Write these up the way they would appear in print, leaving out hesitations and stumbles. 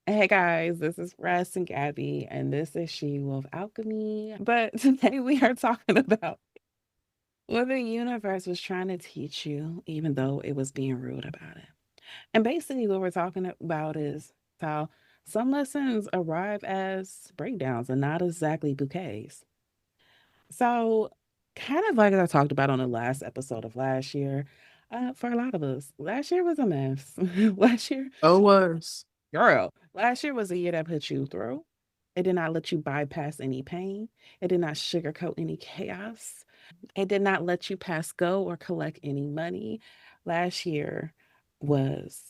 Hey guys, this is Ress and Gabi, and this is She Wolf Alchemy. But today we are talking about what the universe was trying to teach you, even though it was being rude about it. And basically, what we're talking about is how some lessons arrive as breakdowns and not exactly bouquets. So, kind of like I talked about on the last episode of last year, for a lot of us, last year was a mess. last year Oh, was. Girl, last year was a year that put you through. It did not let you bypass any pain. It did not sugarcoat any chaos. It did not let you pass go or collect any money. Last year was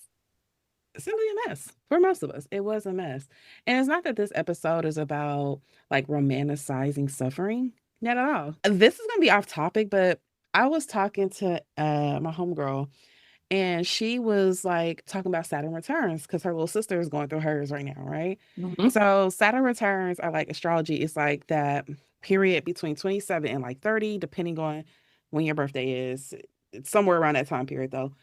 simply a mess for most of us. It was a mess. And it's not that this episode is about like romanticizing suffering. Not at all. This is going to be off topic, but I was talking to my homegirl and she was like talking about Saturn returns because her little sister is going through hers right now, right? Mhm. So Saturn returns are like astrology. It's like that period between 27 and like 30, depending on when your birthday is. It's somewhere around that time period though,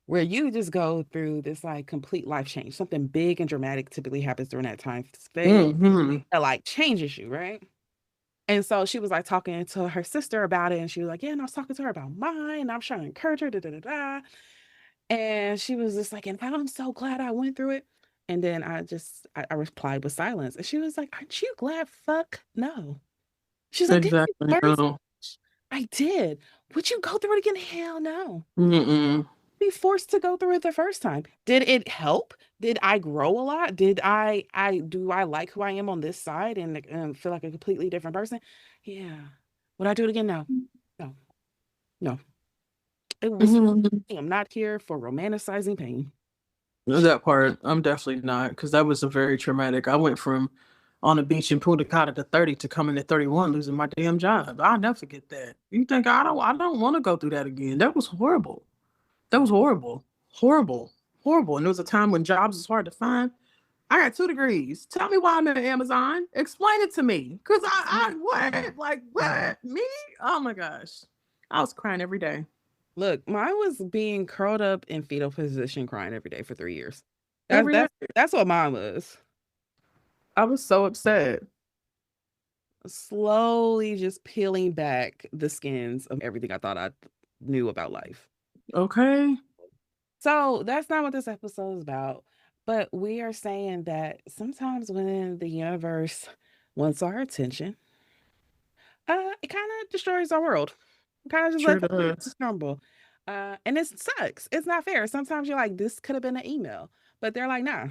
where you just go through this like complete life change. Something big and dramatic typically happens during that time space Mhm. that like changes you, right? And so she was like talking to her sister about it, and she was like, "Yeah," and I was talking to her about mine. And I was trying to encourage her, da da da da. And she was just like, and I'm so glad I went through it. And then I replied with silence. And she was like, aren't you glad? Fuck no. She's like, didn't you Exactly. learn so No. much? I did. Would you go through it again? Hell no. Mm-mm. Be forced to go through it the first time. Did it help? Did I grow a lot? Did I do I like who I am on this side and feel like a completely different person? Yeah. Would I do it again? No. No. No. It was Mhm. I'm not here for romanticizing pain. That part, I'm definitely not, because that was a very traumatic. I went from on the beach in Punta Cana to 30 to coming to 31, losing my damn job. I'll never forget that. You think I don't want to go through that again. That was horrible. That was horrible. Horrible. Horrible. And there was a time when jobs was hard to find. I got 2 degrees. Tell me why I'm at Amazon. Explain it to me. Cause I what? Like what? Me? Oh my gosh. I was crying every day. Look, mine was being curled up in fetal position crying every day for 3 years. That's Every day. that's that's what mine was. I was so upset. Slowly just peeling back the skins of everything I thought I knew about life. Okay. So that's not what this episode is about. But we are saying that sometimes when the universe wants our attention, it kind of destroys our world. Kind of just Sure lets us does. crumble. And it sucks. It's not fair. Sometimes you're like, this could have been an email. But they're like, nah.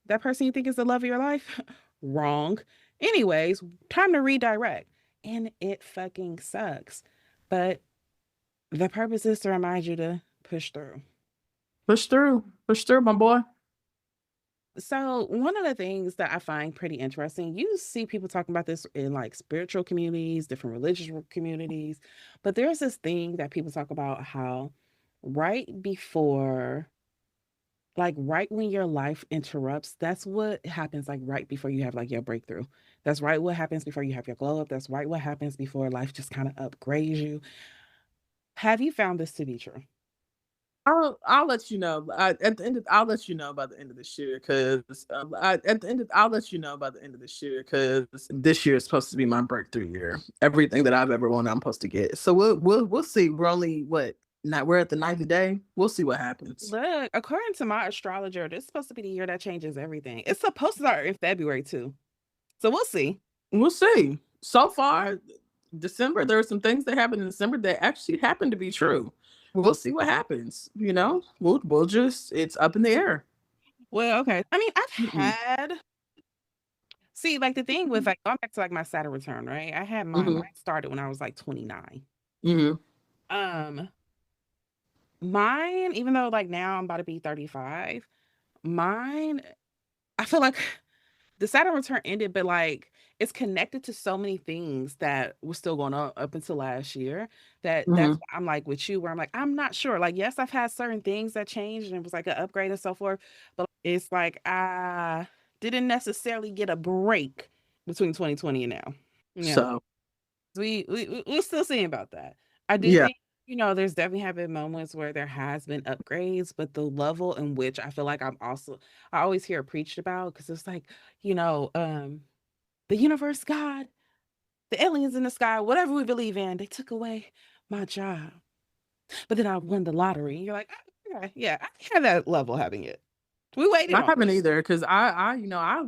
That person you think is the love of your life? Wrong. Anyways, time to redirect. And it fucking sucks. But the purpose is to remind you to push through. Push through. Push through, my boy. So, one of the things that I find pretty interesting, you see people talking about this in like spiritual communities, different religious communities, but there's this thing that people talk about how right before, like right when your life interrupts, that's what happens, like right before you have like your breakthrough. That's right what happens before you have your glow up. That's right what happens before life just kind of upgrades you. Have you found this to be true? I'll let you know. At the end of, I'll let you know by the end of this year because at the end of, I'll let you know by the end of this year because this year is supposed to be my breakthrough year. Everything that I've ever wanted, I'm supposed to get. So we'll see. We're only what not we're at the ninth day. We'll see what happens. Look, according to my astrologer, this is supposed to be the year that changes everything. It's supposed to start in February too. So we'll see. We'll see. So far, December, there are some things that happened in December that actually happen to be true. We'll see what happens. We'll just it's up in the air. Well, okay. I mean, I've Mm-mm. had see like the thing with like going back to like my Saturn return, right? I had mine Hmm. started when I was like 29. Hmm. Um, mine, even though like now I'm about to be 35, mine, I feel like the Saturn return ended, but like it's connected to so many things that were still going on up until last year that's Hmm. why I'm like with you where I'm like I'm not sure. Like yes, I've had certain things that changed and it was like an upgrade and so forth, but it's like I didn't necessarily get a break between 2020 and now. Yeah. So We're still seeing about that. I do yeah. think There's definitely have been moments where there has been upgrades, but the level in which I feel like I always hear it preached about because it's like, you know, um, the universe, God, the aliens in the sky, whatever we believe in, they took away my job. But then I won the lottery. And you're like, "Oh, okay, yeah, I had that level having it. We waited I on haven't it." either because I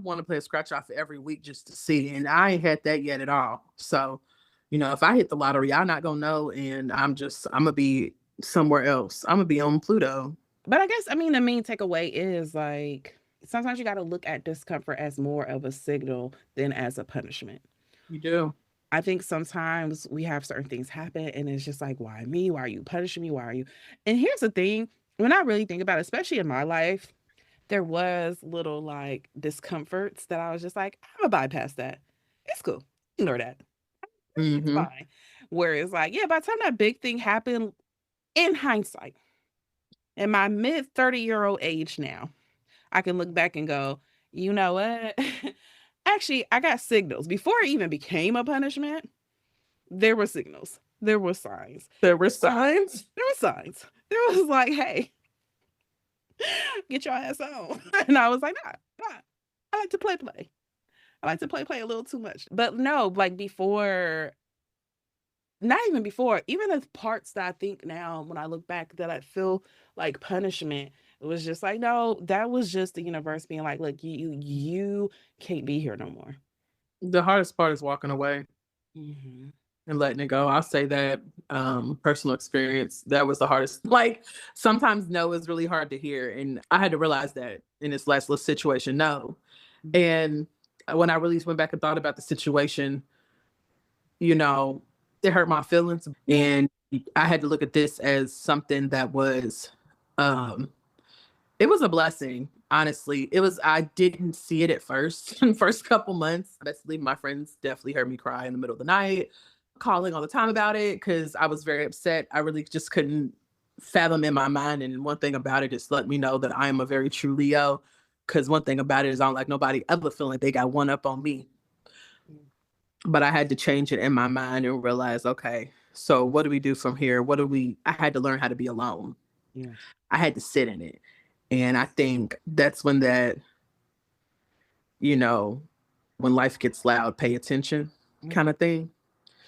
want to play a scratch off every week just to see, and I ain't had that yet at all. So, if I hit the lottery, I'm not gonna know, and I'm gonna be somewhere else. I'm gonna be on Pluto. But I guess, I mean, the main takeaway is like sometimes you got to look at discomfort as more of a signal than as a punishment. You do. I think sometimes we have certain things happen and it's just like, why me? Why are you punishing me? Why are you? And here's the thing, when I really think about it, especially in my life, there was little like discomforts that I was just like, I'm gonna bypass that. It's cool. Ignore that. It's Hmm. fine. Where it's like, yeah, by the time that big thing happened, in hindsight, in my mid 30-year-old age now, I can look back and go, you know what? Actually, I got signals. Before it even became a punishment, there were signals. There were signs. There were signs. There were signs. There was like, hey, get your ass on. And I was like, nah. I like to play. I like to play a little too much. But no, like before, not even before, even the parts that I think now when I look back that I feel like punishment, it was just like, no, that was just the universe being like, look, you can't be here no more. The hardest part is walking away Hmm. and letting it go. I'll say that personal experience, that was the hardest. Like sometimes no is really hard to hear. And I had to realize that in this last little situation, no. And when I really went back and thought about the situation, you know, it hurt my feelings. Yeah. And I had to look at this as something that was um it was a blessing, honestly. I didn't see it at first, in the first couple months. Basically, my friends definitely heard me cry in the middle of the night, calling all the time about it because I was very upset. I really just couldn't fathom in my mind. And one thing about it is let me know that I am a very true Leo. Because one thing about it is I don't like nobody ever feeling like they got one up on me. Mm. But I had to change it in my mind and realize, okay, so what do we do from here? I had to learn how to be alone. Yeah. I had to sit in it. And I think that's when you know, when life gets loud, pay attention Mm. kind of thing.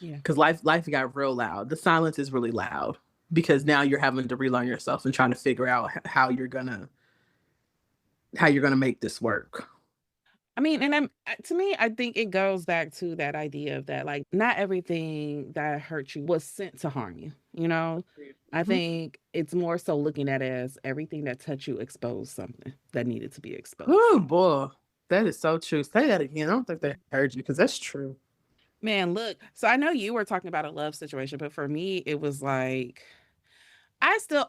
Yeah. Cause life got real loud. The silence is really loud because now you're having to relearn yourself and trying to figure out how you're gonna make this work. I mean, and to me, I think it goes back to that idea of that, like, not everything that hurt you was sent to harm you. I Mhm. think it's more so looking at it as everything that touched you exposed something that needed to be exposed. Oh boy. That is so true. Say that again. I don't think they heard you because that's true. Man, look, so I know you were talking about a love situation, but for me, it was like,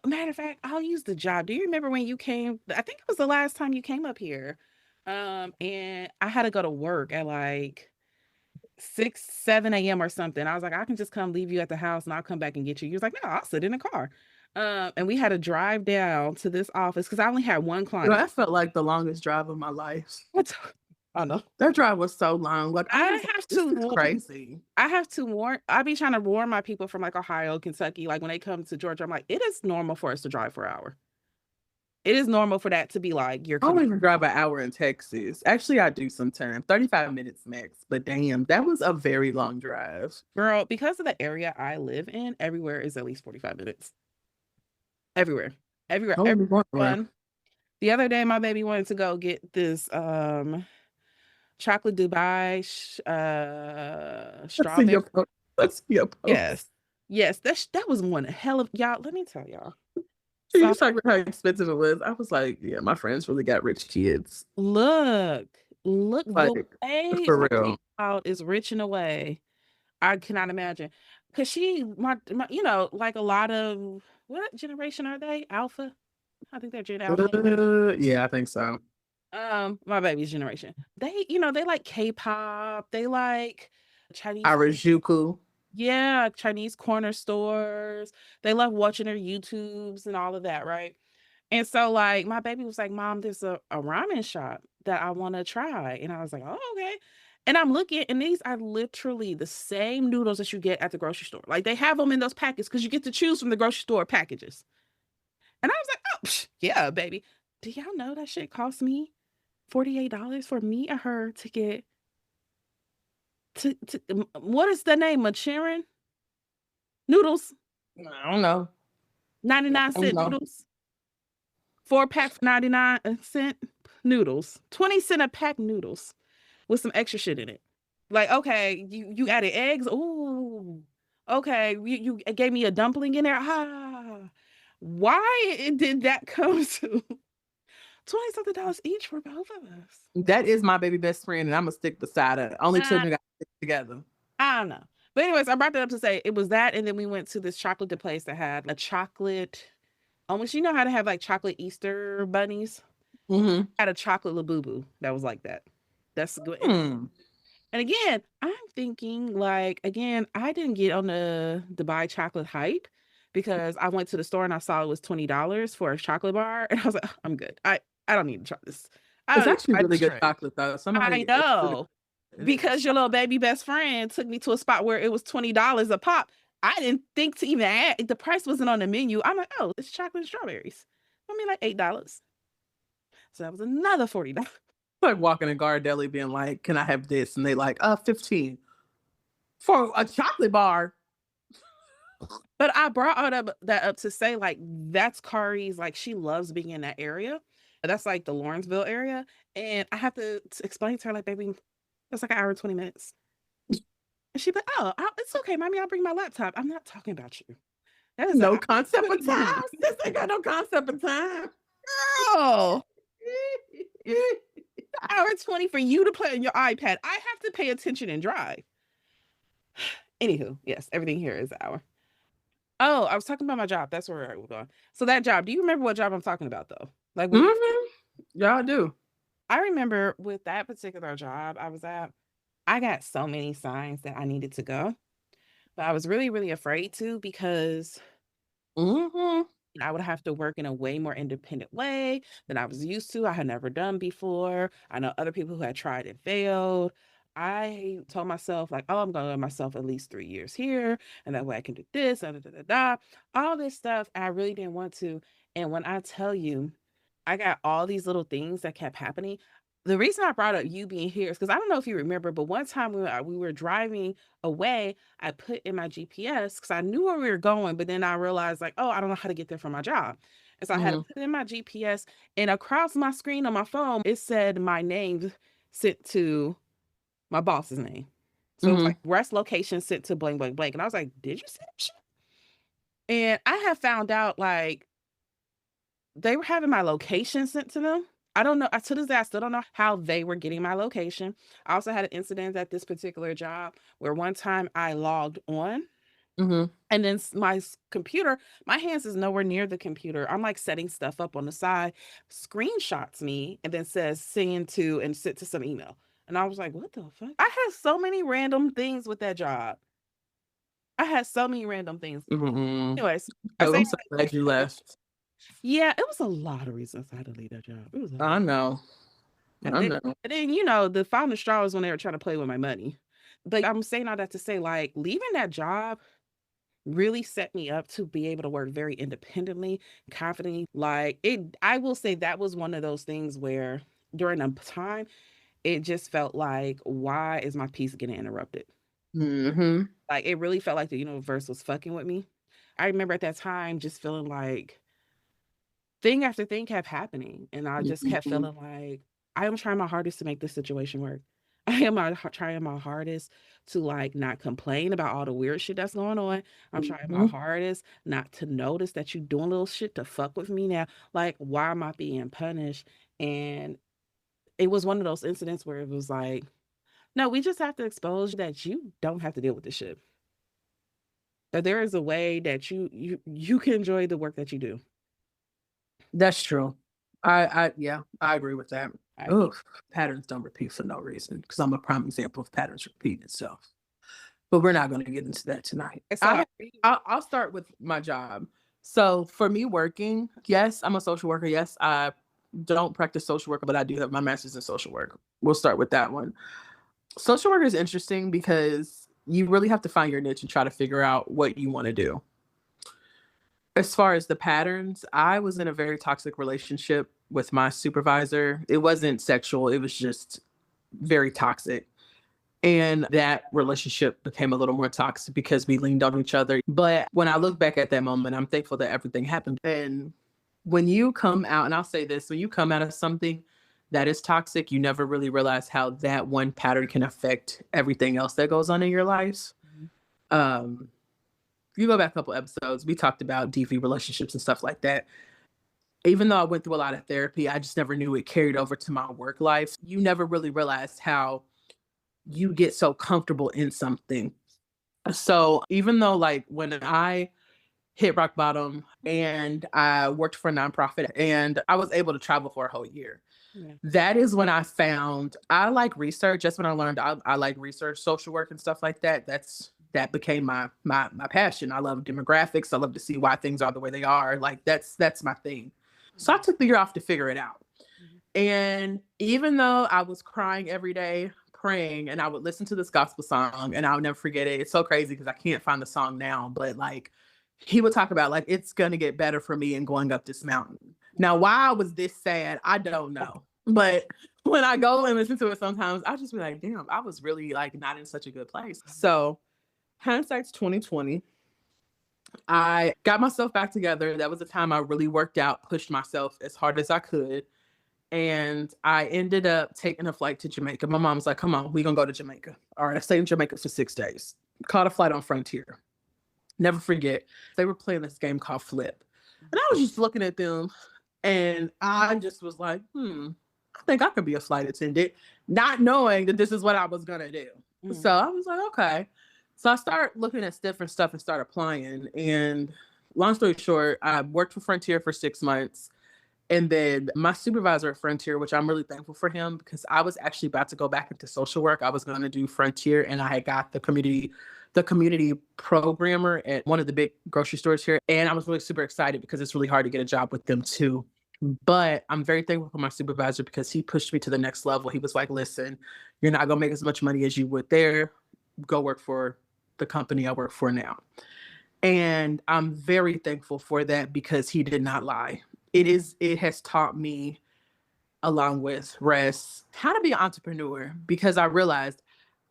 matter of fact, I'll use the job. Do you remember when you came? I think it was the last time you came up here. And I had to go to work at like 6, 7 a.m. or something. I was like, I can just come leave you at the house and I'll come back and get you. You was like, no, I'll sit in the car. And we had to drive down to this office because I only had one client. That felt like the longest drive of my life. What? I know. That drive was so long. Like I I was like, have this to is wa- crazy. I have to warn I be trying to warn my people from like Ohio, Kentucky, like when they come to Georgia, I'm like, it is normal for us to drive for an hour. It is normal for that to be like your I don't commute. even drive an hour in Texas. Actually, I do sometimes, 35 minutes max. But damn, that was a very long drive. Girl, because of the area I live in, everywhere is at least 45 minutes. Everywhere. Everywhere. I wouldn't be going nowhere. Everyone. The other day, my baby wanted to go get this chocolate Dubai Let's see strawberry. your post. Let's see your post. Yes. Yes, that was one hell of y'all. Let me tell y'all. You So was talking about how expensive it was. I was like, yeah, my friends really got rich kids. look, look the Like, way for my real. child is rich in a way I cannot imagine. Cause my like a lot of what generation are they? Alpha? I think they're Gen Alpha. Yeah, I think so. My baby's generation. They like K-pop, they like Chinese, Harajuku. yeah, Chinese corner stores. They love watching their YouTubes and all of that, right? And so like my baby was like, Mom, there's a ramen shop that I want to try. And I was like, oh, okay. And I'm looking, and these are literally the same noodles that you get at the grocery store. Like they have them in those packets because you get to choose from the grocery store packages. And I was like, oh, yeah, baby. Do y'all know that shit cost me $48 for me and her to get what is the name? Machirin noodles, I don't know. 99 I don't cent know. noodles, 4 pack for 99 cent noodles, 20 cent a pack noodles with some extra shit in it. Like, okay, you added eggs. Ooh, okay, you gave me a dumpling in there. Ah, why did that come to 20 something dollars each for both of us? That is my baby best friend, and I'm gonna stick beside her. Only Uh, children got to stick together. I don't know. But anyways, I brought that up to say it was that, and then we went to this chocolate place that had a chocolate. Almost, you know how to have like chocolate Easter bunnies? Mm-hmm. Had a chocolate Labubu that was like that. That's good. Hmm. And again, I'm thinking like again, I didn't get on the Dubai chocolate hype because I went to the store and I saw it was $20 for a chocolate bar, and I was like, "Ugh, I'm good. I don't need to try this. I It's don't need to actually try really this good trend." chocolate though. I Somebody it know because is. your little baby best friend took me to a spot where it was $20 a pop. I didn't think to even add. The price wasn't on the menu. I'm like, oh, it's chocolate and strawberries. I mean, like $8. So that was another $40. Like walking in Gardelli being like, "Can I have this?" And they like, 15 for a chocolate bar. But I brought all that up to say, like, that's Kari's, like, she loves being in that area. That's like the Lawrenceville area. And I have to explain to her, like, baby, that's like an hour and 20 minutes. And she'd be like, oh, it's okay, mommy. I'll bring my laptop. I'm not talking about you. That is an No hour concept of 20 time. minutes. Sis ain't got no concept of time. Girl, hour 20 for you to play on your iPad. I have to pay attention and drive. Anywho, yes, everything here is an hour. Oh, I was talking about my job. That's where we're going. So that job, do you remember what job I'm talking about though? Like what Mm-hmm. Y'all do. I remember with that particular job I was at, I got so many signs that I needed to go, but I was really, really afraid to because Mm-hmm. I would have to work in a way more independent way than I was used to. I had never done before. I know other people who had tried and failed. I told myself, like, oh, I'm going to give myself at least 3 years here, and that way I can do this, da, da, da, da, da. All this stuff. And I really didn't want to. And when I tell you, I got all these little things that kept happening. The reason I brought up you being here is because I don't know if you remember, but one time we were driving away, I put in my GPS because I knew where we were going, but then I realized, like, oh, I don't know how to get there from my job. And so I had to Mm-hmm. put in my GPS, and across my screen on my phone, it said my name sent to my boss's name. So it was Mm-hmm. like rest location sent to blank, blank, blank. And I was like, did you see that shit? And I have found out like they were having my location sent to them. I don't know. To this day, I still don't know how they were getting my location. I also had an incident at this particular job where one time I logged on Mm-hmm. and then computer, my hands is nowhere near the computer. I'm like setting stuff up on the side, screenshots me, and then says send to and sent to some email. And I was like, what the fuck? I had so many random things with that job. I had so many random things. Mm-hmm. Anyways, I Oh, say I'm all so that to glad you say, left. yeah, it was a lot of reasons I had to leave that job. It was a I lot. know. And I then, know. and then you know, the final straw was when they were trying to play with my money. But I'm saying all that to say, like, leaving that job really set me up to be able to work very independently, confidently. Like I will say that was one of those things where during a time, it just felt like, why is my peace getting interrupted? Mm-hmm. Like it really felt like the universe was fucking with me. I remember at that time just feeling like thing after thing kept happening. And I just kept Mm-hmm. feeling like I am trying my hardest to make this situation work. Trying my hardest to like not complain about all the weird shit that's going on. I'm trying my Mm-hmm. hardest not to notice that you doing little shit to fuck with me now. Like, why am I being punished? And it was one of those incidents where it was like, no, we just have to expose that you don't have to deal with this shit. That there is a way that you can enjoy the work that you do. That's true. Yeah, I agree with that. I Oh, patterns don't repeat for no reason because I'm a prime example of patterns repeating itself. But we're not going to get into that tonight. and so I really I'll start with my job. So for me working, yes, I'm a social worker. Yes, I don't practice social work, but I do have my master's in social work. We'll start with that one. Social work is interesting because you really have to find your niche and try to figure out what you want to do. As far as the patterns, I was in a very toxic relationship with my supervisor. It wasn't sexual, it was just very toxic. And that relationship became a little more toxic because we leaned on each other. But when I look back at that moment, I'm thankful that everything happened. And when you come out, and I'll say this, when you come out of something that is toxic, you never really realize how that one pattern can affect everything else that goes on in your life. Mhm. Um, if you go back a couple episodes, we talked about DV relationships and stuff like that. Even though I went through a lot of therapy, I just never knew it carried over to my work life. You never really realized how you get so comfortable in something. So even though like when I hit rock bottom and I worked for a nonprofit and I was able to travel for a whole year, Yeah. that is when I found I like research. That's when I learned I like research, social work and stuff like that. That became my passion. I love demographics. I love to see why things are the way they are. Like that's my thing. So I Mhm. took the year off to figure it out. Mhm. And even though I was crying every day, praying, and I would listen to this gospel song, and I'll never forget it. It's so crazy because I can't find the song now, but like he would talk about like it's gonna get better for me and going up this mountain. Now, why I was this sad, I don't know. But when I go and listen to it sometimes, I just be like, damn, I was really like not in such a good place. So hindsight's 2020. I got myself back together. That was the time I really worked out, pushed myself as hard as I could, and I ended up taking a flight to Jamaica. My mom was like, come on, we gonna go to Jamaica. All right, I stayed in Jamaica for 6 days. Caught a flight on Frontier. Never forget, they were playing this game called Flip. And I was just looking at them and I just was like, I think I could be a flight attendant, not knowing that this is what I was gonna do. Mhm. So I was like, okay. So I started looking at different stuff and started applying. And long story short, I worked for Frontier for 6 months. And then my supervisor at Frontier, which I'm really thankful for him because I was actually about to go back into social work. I was going to do Frontier and I had got the community programmer at one of the big grocery stores here. And I was really super excited because it's really hard to get a job with them too. But I'm very thankful for my supervisor because he pushed me to the next level. He was like, listen, you're not going to make as much money as you would there. Go work for the company I work for now. And I'm very thankful for that because he did not lie. It has taught me, along with Ress, how to be an entrepreneur because I realized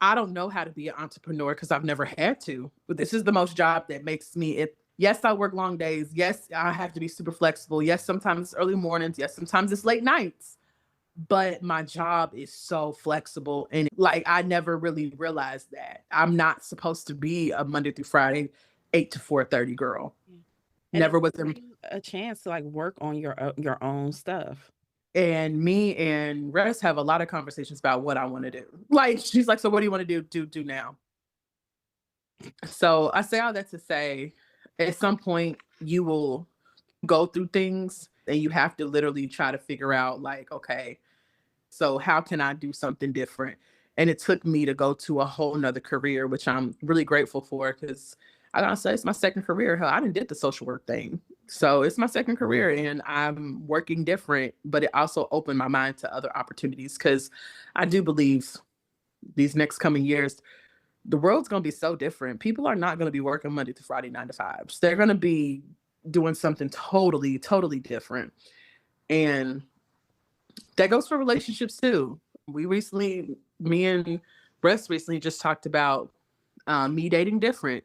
I don't know how to be an entrepreneur because I've never had to. But this is the most job that makes me it. Yes, I work long days. Yes, I have to be super flexible. Yes, sometimes it's early mornings. Yes, sometimes it's late nights. But my job is so flexible. And like, I never really realized that I'm not supposed to be a Monday through Friday, 8 to 4:30 girl. Yeah. And it Never was gives in. you a chance to like work on your own stuff. And me and Ress have a lot of conversations about what I want to do. Like, she's like, so what do you want to do now? So I say all that to say, at some point, you will go through things and you have to literally try to figure out, like, okay, so how can I do something different? And it took me to go to a whole nother career, which I'm really grateful for because I gotta say it's my second career. Hell, I didn't did the social work thing. So it's my second career and I'm working different, but it also opened my mind to other opportunities because I do believe these next coming years, the world's gonna be so different. People are not gonna be working Monday to Friday, 9 to 5s. They're gonna be doing something totally, totally different. And that goes for relationships too. Me and Rest recently just talked about me dating different.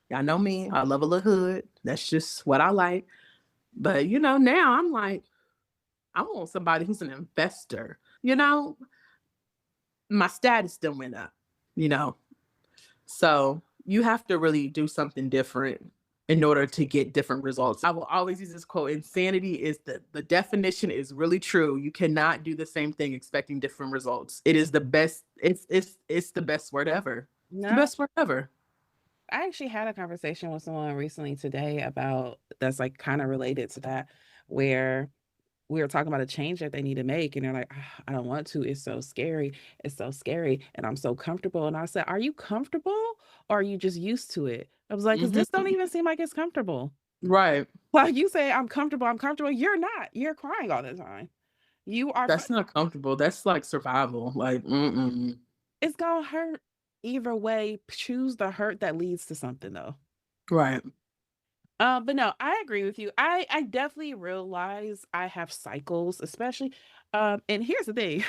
Y'all know me. I love a little hood. That's just what I like. But now I'm like, I want somebody who's an investor. My status still went up. You know, so you have to really do something different in order to get different results. I will always use this quote: insanity is the definition is really true. You cannot do the same thing expecting different results. It is the best, it's the best word ever. It's the No, best word ever. I actually had a conversation with someone recently today about that's like kind of related to that, where we were talking about a change that they need to make, and they're like, "Ah, I don't want to. It's so scary. It's so scary, and I'm so comfortable." And I said, "Are you comfortable, or are you just used to it?" I was like, "Because this don't Mhm. even seem like it's comfortable." Right. Like you say, I'm comfortable. I'm comfortable. You're not. You're crying all the time. You are. That's not comfortable. That's like survival. Like, mm-mm. It's gonna hurt either way. Choose the hurt that leads to something though. Right. But no, I agree with you. I definitely realize I have cycles, especially and here's the thing.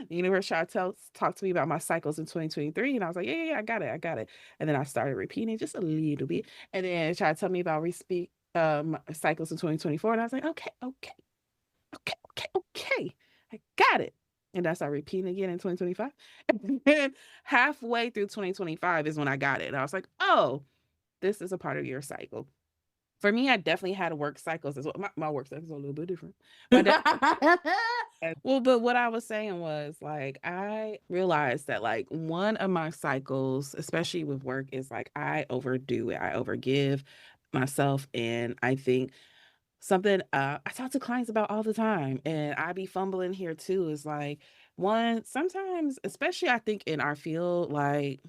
The universe tried to talk to me about my cycles in 2023, and I was like, yeah, I got it, I got it. And then I started repeating just a little bit, and then it tried to tell me about respeak cycles in 2024, and I was like, okay, I got it. And I started repeating again in 2025. And then halfway through 2025 is when I got it. And I was like, oh, this is a part of your cycle. For me, I definitely had work cycles as well. My work cycles are a little bit different. But well, but what I was saying was like I realized that like one of my cycles, especially with work, is like I overdo it. I overgive myself. And I think something I talk to clients about all the time, and I be fumbling here too, is like one, sometimes, especially I think in our field, like,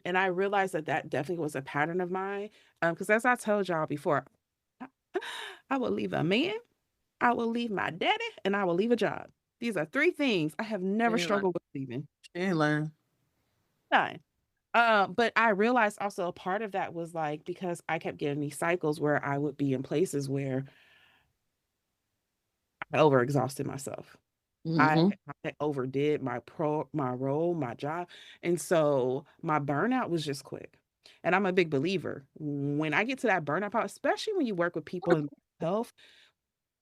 and I realized that that definitely was a pattern of mine. Because as I told y'all before, I will leave a man, I will leave my daddy, and I will leave a job. These are three things I have She never ain't learn. struggled with leaving. She ain't learn. None. But I realized also a part of that was like because I kept getting these cycles where I would be in places where I overexhausted myself. I, Mm-hmm. I overdid my role, my job. And so my burnout was just quick. And I'm a big believer. When I get to that burnout part, especially when you work with people in health,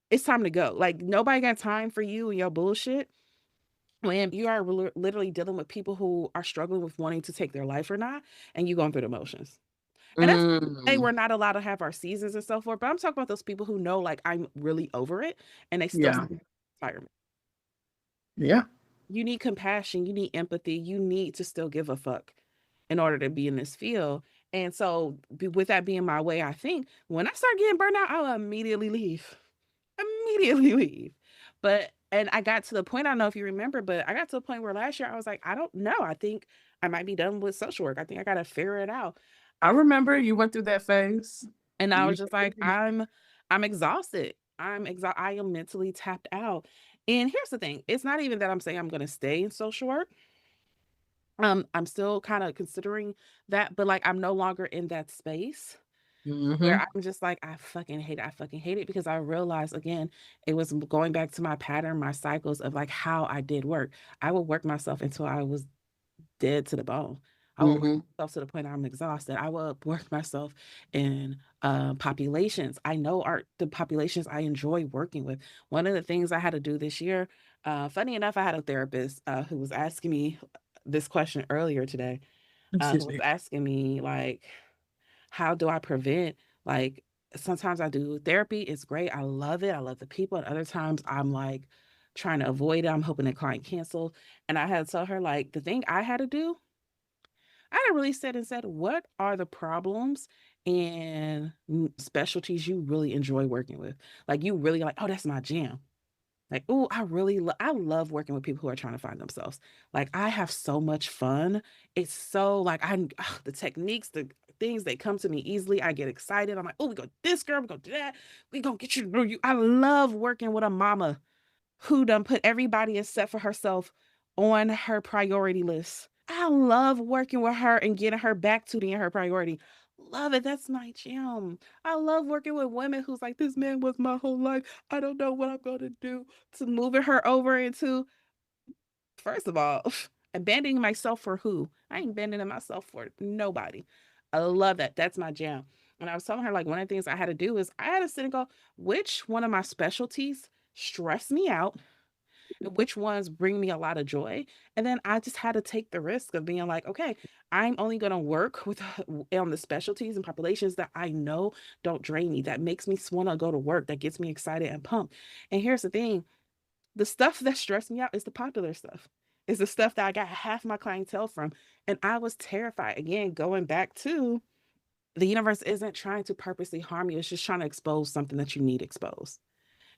it's time to go. Like nobody got time for you and your bullshit. When you are literally dealing with people who are struggling with wanting to take their life or not, and you going through the motions. And that's hey, Mm. we're not allowed to have our seasons and so forth. But I'm talking about those people who know like I'm really over it and they still Yeah. fire me. Yeah. You need compassion, you need empathy, you need to still give a fuck in order to be in this field. And so, with that being my way, I think when I start getting burnt out, I'll immediately leave. Immediately leave. But, and I got to the point, I don't know if you remember, but I got to the point where last year I was like, I don't know. I think I might be done with social work. I think I got to figure it out. I remember you went through that phase. And I You was just like, I'm exhausted. I am mentally tapped out. And here's the thing, it's not even that I'm saying I'm going to stay in social work. I'm still kind of considering that, but like I'm no longer in that space where Mm-hmm. I'm just like, I fucking hate it. I fucking hate it because I realized again, it was going back to my pattern, my cycles of like how I did work. I would work myself until I was dead to the bone. I would work Mm-hmm. myself to the point I'm exhausted. I would work myself in populations. I know are the populations I enjoy working with. One of the things I had to do this year, funny enough, I had a therapist who was asking me this question earlier today, who Excuse was me. asking me like, how do I prevent like sometimes I do therapy, it's great. I love it. I love the people. And other times I'm like trying to avoid it. I'm hoping the client cancel. And I had to tell her like the thing I had to do, I had to really sit and said, what are the problems and specialties you really enjoy working with? Like you really like, oh, that's my jam. Like, oh, I love working with people who are trying to find themselves. Like, I have so much fun. It's so like the techniques, the things they come to me easily. I get excited. I'm like, oh, we go this girl, we go do that. We gonna get you to know you. I love working with a mama who done put everybody except for herself on her priority list. I love working with her and getting her back to being her priority. Love it. That's my jam. I love working with women who's like, this man was my whole life. I don't know what I'm going to do to moving her over into, first of all, abandoning myself for who? I ain't abandoning myself for nobody. I love that. That's my jam. And I was telling her, like, one of the things I had to do is I had to sit and go, which one of my specialties stress me out? Which ones bring me a lot of joy. And then I just had to take the risk of being like, okay, I'm only going to work with on the specialties and populations that I know don't drain me, that makes me want to go to work, that gets me excited and pumped. And here's the thing, the stuff that stressed me out is the popular stuff. Is the stuff that I got half my clientele from. And I was terrified. Again, going back to the universe isn't trying to purposely harm you. It's just trying to expose something that you need exposed.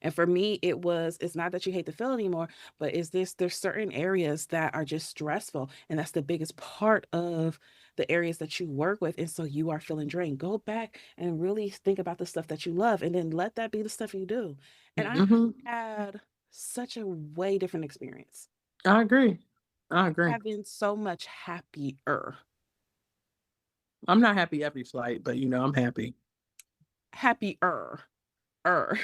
And for me, it's not that you hate the field anymore, but is this, there's certain areas that are just stressful. And that's the biggest part of the areas that you work with. And so you are feeling drained. Go back and really think about the stuff that you love and then let that be the stuff you do. And I Mm-hmm. had such a way different experience. I agree. I agree. I've been so much happier. I'm not happy every flight, but I'm happy. Happier. Er.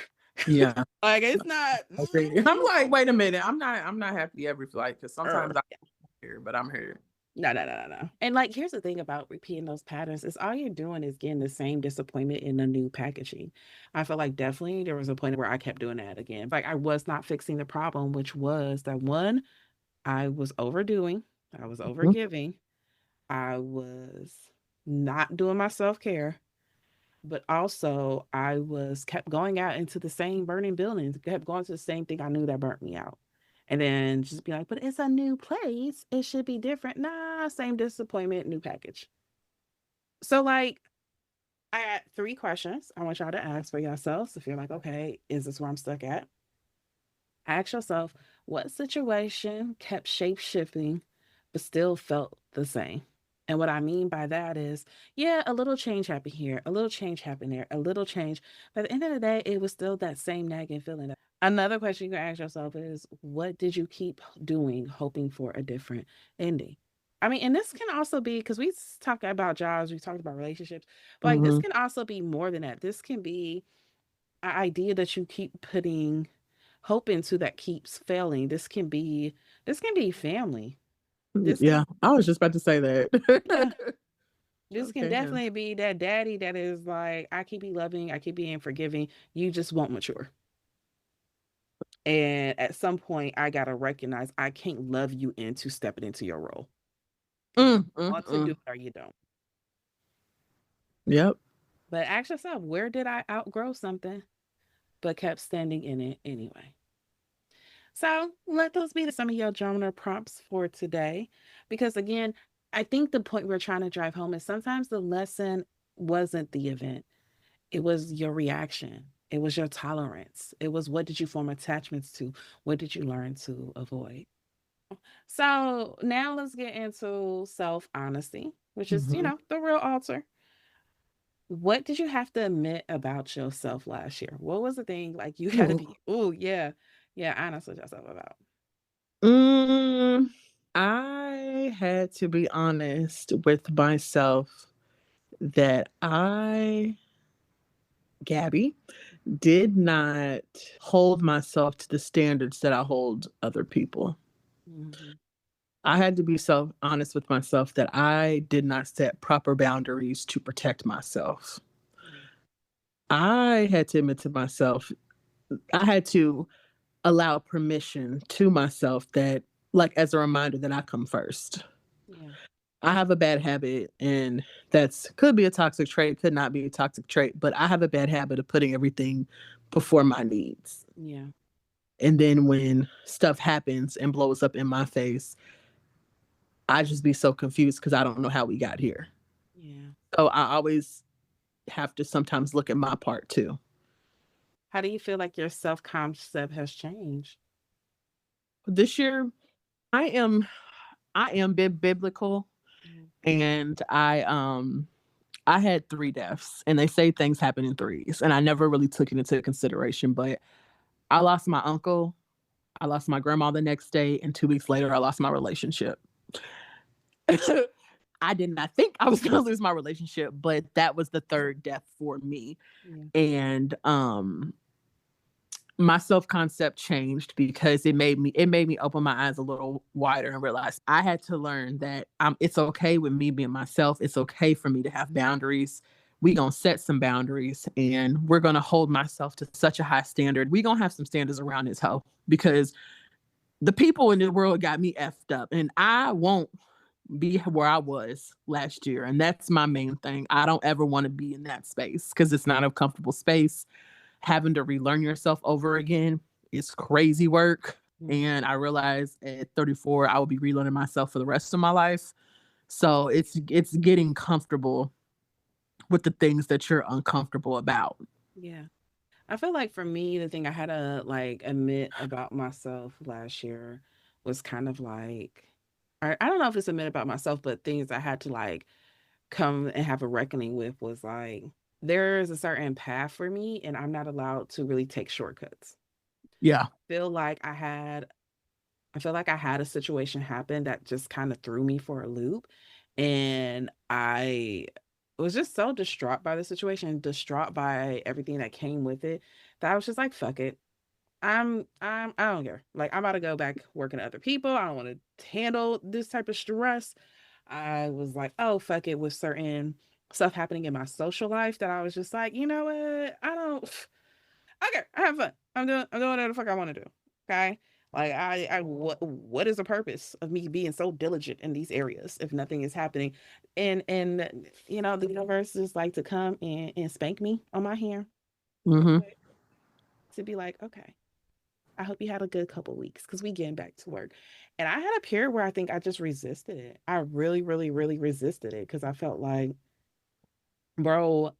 Yeah. Like, it's not, Okay. I'm like, wait a minute. I'm not happy every flight because sometimes I'm yeah. here, but I'm here. No, no, no, no, no. And like, here's the thing about repeating those patterns is all you're doing is getting the same disappointment in a new packaging. I feel like definitely there was a point where I kept doing that again. Like I was not fixing the problem, which was that one, I was overdoing, I was Mhm. overgiving, I was not doing my self-care, but also I was kept going out into the same burning buildings, kept going to the same thing I knew that burnt me out. And then just be like, but it's a new place. It should be different. Nah, same disappointment, new package. So, like, I got 3 questions I want y'all to ask for yourselves. If you're like, okay, is this where I'm stuck at? Ask yourself, what situation kept shape shifting but still felt the same? And what I mean by that is, yeah, a little change happened here, a little change happened there, a little change. But at the end of the day, it was still that same nagging feeling. Another question you can ask yourself is, what did you keep doing, hoping for a different ending? I mean, and this can also be because we talk about jobs, we talked about relationships, but like this Mhm. can also be more than that. This can be an idea that you keep putting hope into that keeps failing. This can be family. This can Yeah, I was just about to say yeah. that. This can Okay. Yeah. definitely be that daddy that is like, I keep be loving, I keep being forgiving. You just won't mature. And at some point I gotta recognize I can't love you into stepping into your role. You Mm, mm, want to do mm. it or you don't. Yep. But ask yourself, where did I outgrow something but kept standing in it anyway? So let those be some of your journal prompts for today. Because again, I think the point we're trying to drive home is sometimes the lesson wasn't the event, it was your reaction. It was your tolerance. It was what did you form attachments to? What did you learn to avoid? So now let's get into self honesty, which is, Mhm. the real altar. What did you have to admit about yourself last year? What was the thing like you had to Ooh. be, oh, yeah, yeah, honest with yourself about? Mm, I had to be honest with myself that Gabby, did not hold myself to the standards that I hold other people. Mm-hmm. I had to be self honest with myself that I did not set proper boundaries to protect myself. Yeah. I had to admit to myself, I had to allow permission to myself that, like, as a reminder that I come first. Yeah. I have a bad habit, and that's could be a toxic trait, could not be a toxic trait, but I have a bad habit of putting everything before my needs. Yeah. And then when stuff happens and blows up in my face, I just be so confused because I don't know how we got here. Yeah. So I always have to sometimes look at my part too. How do you feel like your self concept has changed? This year, I am biblical, Mhm. and I had 3 deaths, and they say things happen in threes, and I never really took it into consideration. But I lost my uncle, I lost my grandma the next day, and 2 weeks later, I lost my relationship. I did not think I was gonna lose my relationship, but that was the third death for me. Yeah. And my self-concept changed because it made me open my eyes a little wider and realize I had to learn that it's okay with me being myself. It's okay for me to have boundaries. We gonna set some boundaries and we're gonna hold myself to such a high standard. We gonna have some standards around this hoe because the people in the world got me effed up and I won't be where I was last year. And that's my main thing. I don't ever want to be in that space because it's not a comfortable space. Having to relearn yourself over again is crazy work. Mhm. And I realize at 34, I will be relearning myself for the rest of my life. So it's getting comfortable with the things that you're uncomfortable about. Yeah. I feel like for me, the thing I had to like admit about myself last year was kind of like, I don't know if it's admit about myself, but things I had to like come and have a reckoning with was like, there's a certain path for me, and I'm not allowed to really take shortcuts. Yeah. Feel like I had I feel like I had a situation happen that just kind of threw me for a loop. And I was just so distraught by the situation, distraught by everything that came with it, that I was just like, fuck it. I don't care. Like, I'm about to go back working at other people. I don't want to handle this type of stress. I was like, oh, fuck it, with certain stuff happening in my social life that I was just like, you know what? I don't, okay, I have fun. I'm doing whatever the fuck I want to do. Okay. Like what is the purpose of me being so diligent in these areas if nothing is happening? And the universe is like to come and spank me on my hair real Mhm. quick to be like, okay, I hope you had a good couple weeks because we getting back to work. And I had a period where I think I just resisted it. I really, really, really resisted it because I felt like, bro,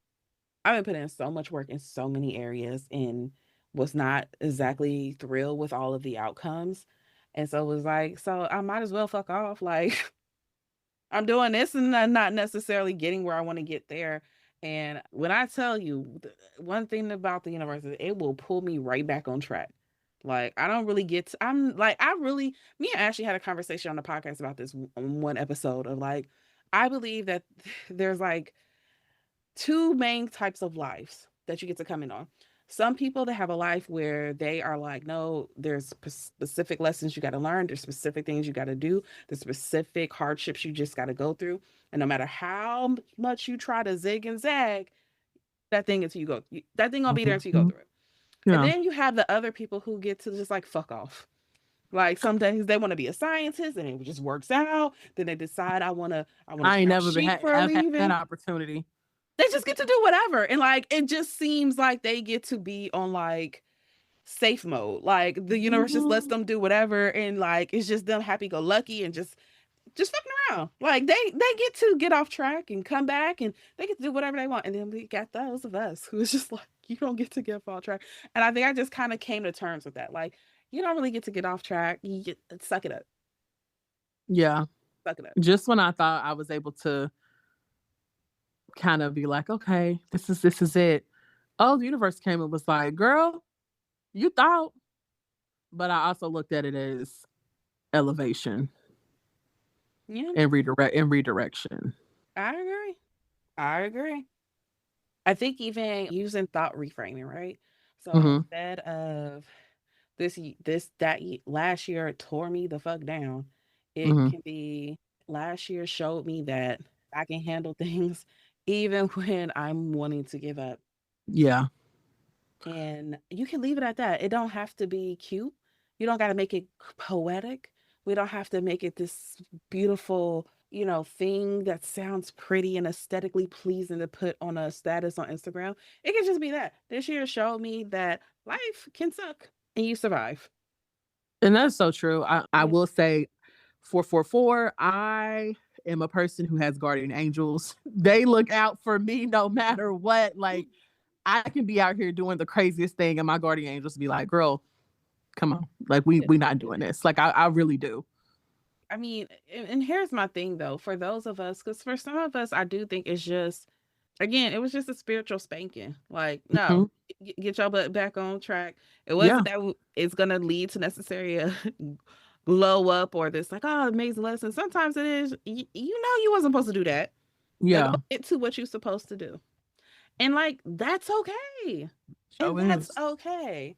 I've been putting in so much work in so many areas and was not exactly thrilled with all of the outcomes. And so it was like, so I might as well fuck off. Like, I'm doing this and I'm not necessarily getting where I want to get there. And when I tell you one thing about the universe is it will pull me right back on track. Like, I don't really get to, I'm like, me and Ashley had a conversation on the podcast about this one episode of like, I believe that there's like two main types of lives that you get to come in on. Some people that have a life where they are like, no, there's specific lessons you got to learn, there's specific things you got to do, there's specific hardships you just got to go through. And no matter how much you try to zig and zag, that thing gonna be there until you go Mhm. through it. And Yeah. then you have the other people who get to just like fuck off. Like some days they want to be a scientist and it just works out. Then they decide I want to I ain't scout never been sheep for a have had that living. opportunity. They just get to do whatever. And like it just seems like they get to be on like safe mode. Like the universe just lets Mhm. them do whatever and like it's just them happy go lucky and just fucking around. Like they get to get off track and come back and they get to do whatever they want. And then we got those of us who is just like, you don't get to get off track. And I think I just kind of came to terms with that. Like, you don't really get to get off track. You get suck it up. Yeah. Suck it up. Just when I thought I was able to kind of be like, "Okay, this is it." Oh, the universe came and was like, "Girl, you thought." But I also looked at it as elevation Yeah, and redirection. I agree. I agree. I think even using thought reframing, right? So Mhm. instead of last year tore me the fuck down, it Mhm. can be last year showed me that I can handle things even when I'm wanting to give up. Yeah. And you can leave it at that. It don't have to be cute. You don't got to make it poetic. We don't have to make it this beautiful, thing that sounds pretty and aesthetically pleasing to put on a status on Instagram. It can just be that. This year showed me that life can suck and you survive. And that's so true. I Yeah. will say 444, I am a person who has guardian angels. They look out for me no matter what. Like I can be out here doing the craziest thing and my guardian angels be like, "Girl, come on. Like we not doing this." Like I really do. I mean, and here's my thing though, for those of us, because for some of us, I do think it's just, again, it was just a spiritual spanking. Like, no, Mhm. get your butt back on track. It wasn't Yeah. that it's going to lead to necessarily a glow up or this, like, oh, amazing lesson. Sometimes it is, you wasn't supposed to do that. Now go Yeah. get to what you're supposed to do. And like, that's okay. And So that's is. okay.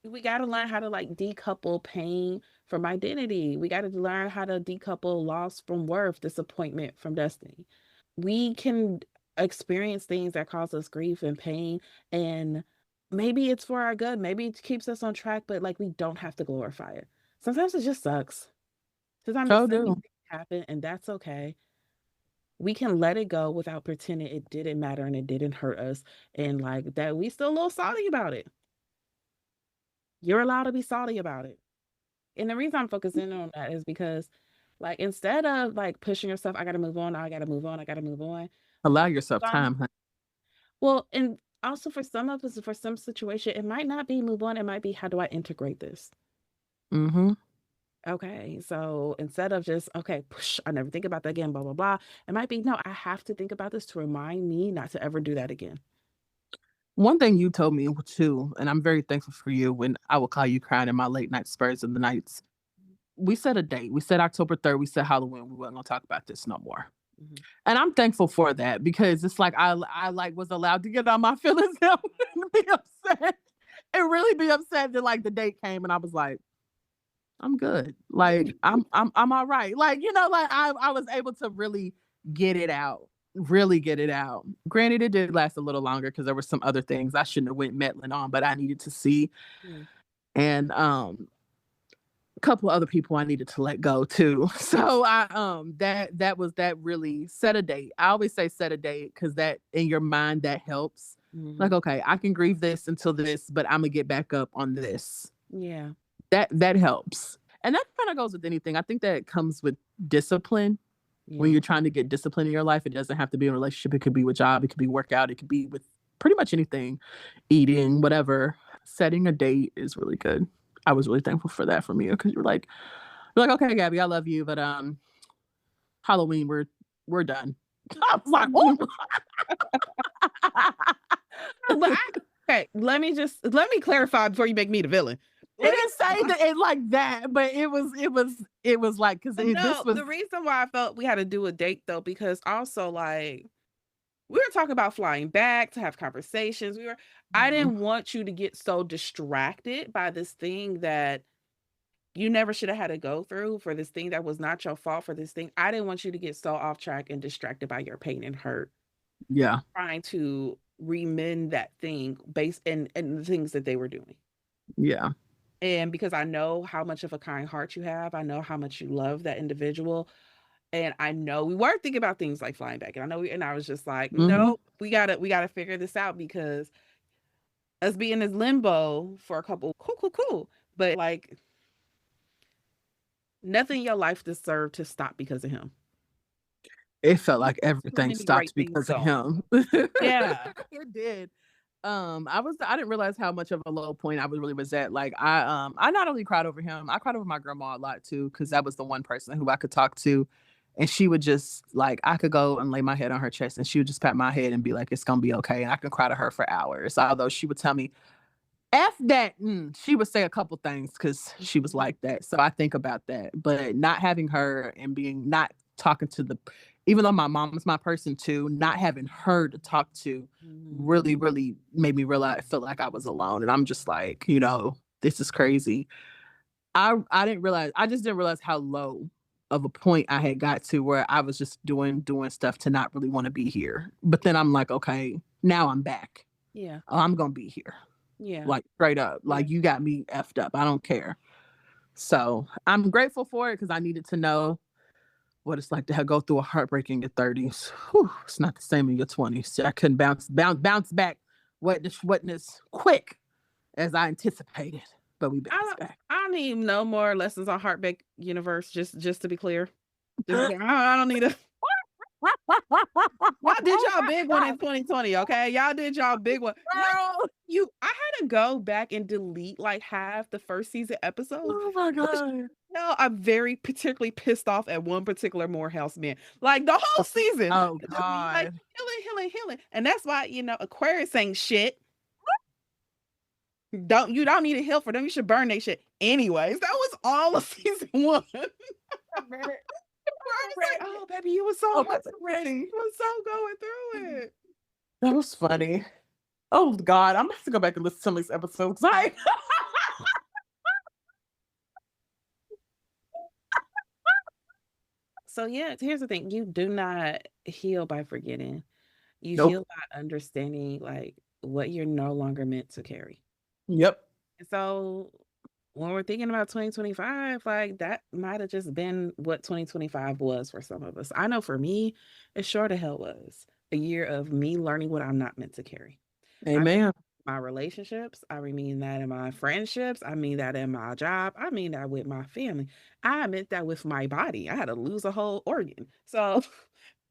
We got to learn how to like decouple pain from identity. We got to learn how to decouple loss from worth, disappointment from destiny. We can experience things that cause us grief and pain, and maybe it's for our good. Maybe it keeps us on track, but like we don't have to glorify it. Sometimes it just sucks. Sometimes So the sucky do. things happen, and that's okay. We can let it go without pretending it didn't matter and it didn't hurt us, and like that we still a little salty about it. You're allowed to be salty about it. And the reason I'm focusing on that is because like instead of like pushing yourself, I gotta move on, I gotta move on, I gotta move on. Allow yourself Some time, honey. well, and also for some of us, for some situation, it might not be move on, it might be how do I integrate this? Mhm. Okay, so instead of just, okay, push, I never think about that again, blah, blah, blah, it might be, no, I have to think about this to remind me not to ever do that again. One thing you told me too, and I'm very thankful for you when I will call you crying in my late night spurs of the nights. we set a date. We said October 3rd. We said Halloween. We wasn't gonna talk about this no more. Mhm. And I'm thankful for that because it's like I like was allowed to get on my feelings and be upset and really be upset that like the date came and I was like, I'm good. Like I'm all right. Like, like I was able to really get it out. Really get it out. Granted, it did last a little longer because there were some other things I shouldn't have went meddling on, but I needed to see. Yeah. And a couple other people I needed to let go too. So I that really set a date. I always say set a date because that in your mind that helps. Like, Mhm. okay, I can grieve this until this, but I'm gonna get back up on this. Yeah. That helps. And that kind of goes with anything. I think that comes with discipline. When Yeah. you're trying to get discipline in your life, it doesn't have to be a relationship. It could be with job, it could be workout, it could be with pretty much anything, eating, whatever. Setting a date is really good. I was really thankful for that from you because you're like, okay, Gabby, I love you, but Halloween, we're done. I was like, oh, But okay, let me clarify before you make me the villain. it Let me didn't say that it like that, but it was like because this No, was the reason why I felt we had to do a date though, because also like we were talking about flying back to have conversations. I Mhm. didn't want you to get so distracted by this thing that you never should have had to go through for this thing that was not your fault for this thing. I didn't want you to get so off track and distracted by your pain and hurt, Yeah, trying to remend that thing based in the things that they were doing. yeah. And because I know how much of a kind heart you have, I know how much you love that individual. And I know we were thinking about things like flying back. And I know and I was just like, Hmm. no, we gotta figure this out because us being in this limbo for a couple cool, cool, cool. But like nothing in your life deserved to stop because of him. It felt You like have too everything many great stopped things because of going. him. Yeah. It did. I didn't realize how much of a low point I was at. Like I not only cried over him, I cried over my grandma a lot too, because that was the one person who I could talk to. And she would just like I could go and lay my head on her chest and she would just pat my head and be like, it's gonna be okay. And I could cry to her for hours. Although she would tell me, F that. She would say a couple things because she was Mhm. like that. So I think about that. But not having her and being not talking to even though my mom was my person too, not having her to talk to Mhm. really, really made me realize, feel like I was alone. And I'm just like, this is crazy. I didn't realize, I just didn't realize how low of a point I had got to where I was just doing stuff to not really want to be here. But then I'm like, okay, now I'm back. Yeah. Oh, I'm gonna be here. Yeah. Like straight up. Yeah. Like you got me effed up. I don't care. So I'm grateful for it because I needed to know what it's like to go through a heartbreak in your 30s. Whew, it's not the same in your 20s. I couldn't bounce back wasn't as quick as I anticipated, but we I bounced don't back. I don't need no more lessons on Heartbreak Universe, just to be clear. I don't need a y'all did y'all big one in 2020, okay? Y'all did y'all big one. Girl. I had to go back and delete like half the first season episodes. Oh my Because, god. I'm very particularly pissed off at one particular Morehouse man. Like the whole season, Oh just be like god. healing, healing, healing. And that's why, Aquarius ain't shit. You don't need to heal for them. You should burn they shit. Anyways, that was all of season one. I read it. I I was read like, it. oh baby, you were so Oh, hot that's ready. you were so going through it. That was funny. Oh god, I'm gonna have to go back and listen to some of these episodes. I So yeah, here's the thing. You do not heal by forgetting. You Nope. heal by understanding like what you're no longer meant to carry. Yep. And so when we're thinking about 2025, like that might have just been what 2025 was for some of us. I know for me, it sure the hell was a year of me learning what I'm not meant to carry. I mean Amen. my relationships, I mean that in my friendships, I mean that in my job, I mean that with my family. I meant that with my body. I had to lose a whole organ. So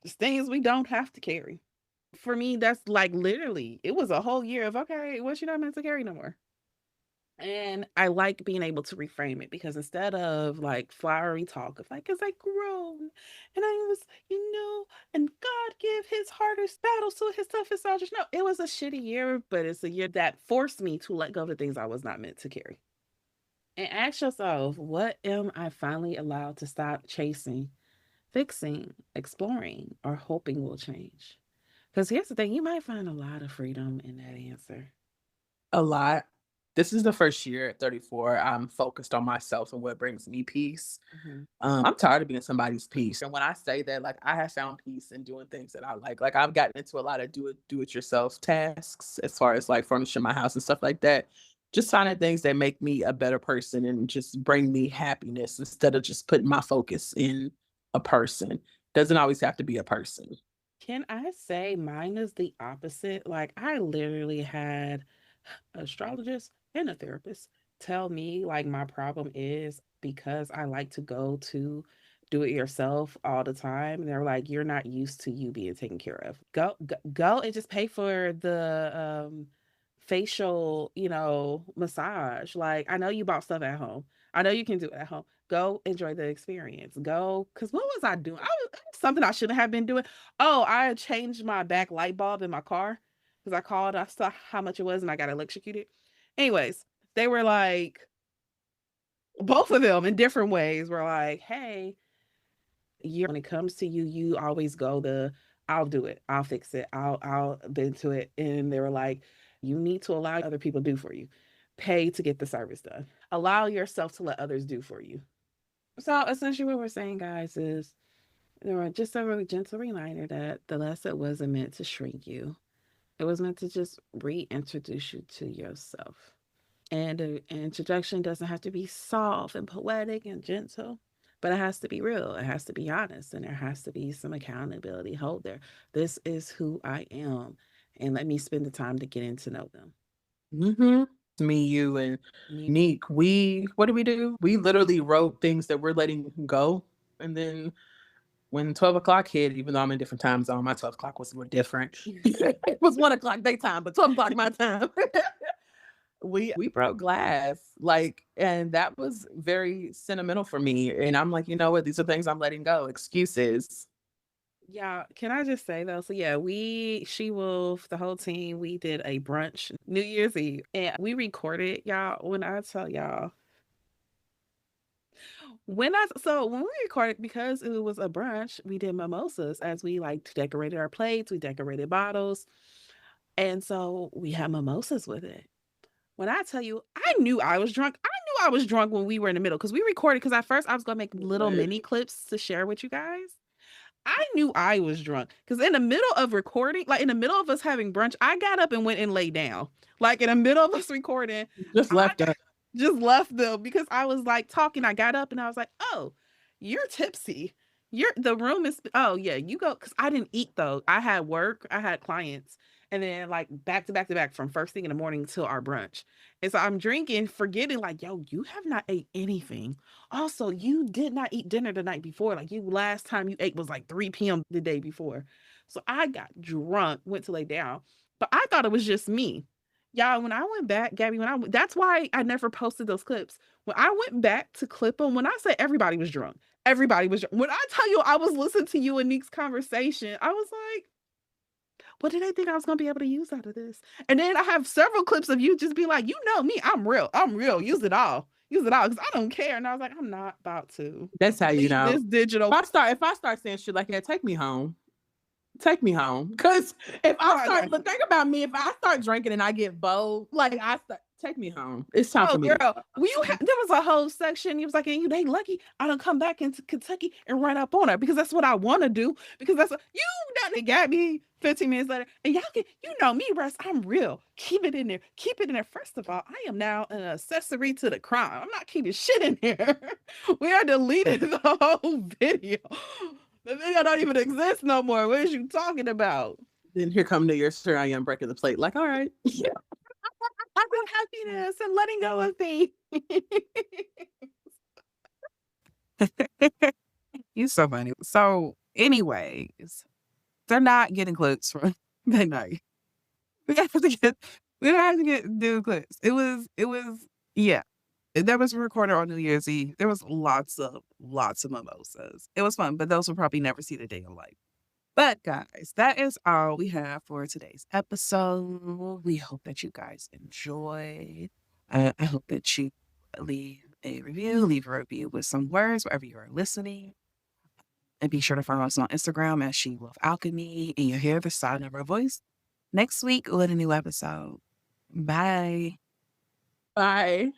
just things we don't have to carry. For me, that's like literally, it was a whole year of okay, what you not meant to carry no more. And I like being able to reframe it because instead of like flowery talk of like, because I grown and I was, and God give his hardest battles to his toughest soldiers. No, it was a shitty year, but it's a year that forced me to let go of the things I was not meant to carry. And ask yourself, what am I finally allowed to stop chasing, fixing, exploring, or hoping will change? Because here's the thing, you might find a lot of freedom in that answer. A lot. This is the first year at 34 I'm focused on myself and what brings me peace. Mhm. I'm tired of being somebody's peace. And when I say that, like I have found peace in doing things that I like. Like I've gotten into a lot of do it yourself tasks as far as like furnishing my house and stuff like that. Just finding things that make me a better person and just bring me happiness instead of just putting my focus in a person. Doesn't always have to be a person. Can I say mine is the opposite? Like, I literally had astrologist and a therapist tell me like my problem is because I like to go to do it yourself all the time. And they're like, you're not used to you being taken care of. Go and just pay for the facial, massage. Like I know you bought stuff at home. I know you can do it at home. Go enjoy the experience. Go, cause what was I doing? Something I shouldn't have been doing. Oh, I changed my back light bulb in my car because I called, I saw how much it was, and I got electrocuted. Anyways, they were like, both of them in different ways were like, hey, when it comes to you, you always go the, I'll do it, I'll fix it, I'll bend to it. And they were like, you need to allow other people to do for you. Pay to get the service done. Allow yourself to let others do for you. So essentially what we're saying, guys, is there were just a really gentle reminder that the lesson wasn't meant to shrink you. It was meant to just reintroduce you to yourself. And an introduction doesn't have to be soft and poetic and gentle, but it has to be real. It has to be honest, and there has to be some accountability. Hold there. This is who I am. And let me spend the time to getting to know them. Mhm. Me, you, and Me. Neek, we what do we do? We literally wrote things that we're letting go, and then when 12 o'clock hit, even though I'm in a different time zone, my 12 o'clock was more different. It was 1 o'clock daytime, but 12 o'clock my time. We broke glass, like, and that was very sentimental for me. And I'm like, you know what? These are things I'm letting go. Excuses. Yeah, can I just say though? So yeah, She Wolf, the whole team, we did a brunch New Year's Eve, and we recorded y'all. When I tell y'all, when we recorded, because it was a brunch, we did mimosas as we like decorated our plates, we decorated bottles, and so we had mimosas with it. When I tell you, I knew I was drunk. I knew I was drunk when we were in the middle because we recorded. Because at first I was gonna make little Lit. mini clips to share with you guys. I knew I was drunk because in the middle of recording, like in the middle of us having brunch, I got up and went and laid down. Like in the middle of us recording, Just I left us. just left them because I was like talking. I got up and I was like, "Oh, you're tipsy. The room is. Oh yeah, you go." Because I didn't eat though. I had work. I had clients, and then like back to back to back from first thing in the morning till our brunch. And so I'm drinking, forgetting like, "Yo, you have not ate anything. Also, you did not eat dinner the night before. Like you last time you ate was like 3 p.m. the day before." So I got drunk, went to lay down, but I thought it was just me. Y'all, when I went back, Gabby, that's why I never posted those clips. When I went back to clip them, when I say everybody was drunk, everybody was drunk. When I tell you I was listening to you and Neek's conversation, I was like, what did they think I was gonna be able to use out of this? And then I have several clips of you just be like, you know me, I'm real. I'm real. Use it all. Use it all. Because I don't care. And I was like, I'm not about to That's how you leave know. this digital. If I start saying shit like that, take me home. Take me home. Cause if I Oh, start look, think about me, if I start drinking and I get bold, like I start take me home. It's time oh, for me to girl, go. there was a whole section. He was like, and you they lucky I don't come back into Kentucky and run up on her because that's what I want to do. Because that's what you done it got me 15 minutes later. And y'all can, you know me, Russ, I'm real. Keep it in there. Keep it in there. First of all, I am now an accessory to the crime. I'm not keeping shit in there. We are deleting the whole video. The video don't even exist no more. What is you talking about? Then here come New Year's, here I am breaking the plate. Like, all right. Yeah. With happiness and letting go of things. You so funny. So, anyways, they're not getting clips from that night. We have to get we don't have to get do clips. It was yeah. That was recorded on New Year's Eve. There was lots of mimosas. It was fun, but those will probably never see the day of light. But guys, that is all we have for today's episode. We hope that you guys enjoy. I hope that you leave a review, leave a review with some words wherever you are listening. And be sure to follow us on Instagram at She Wolf Alchemy. And you'll hear the sound of our voice next week with a new episode. Bye. Bye.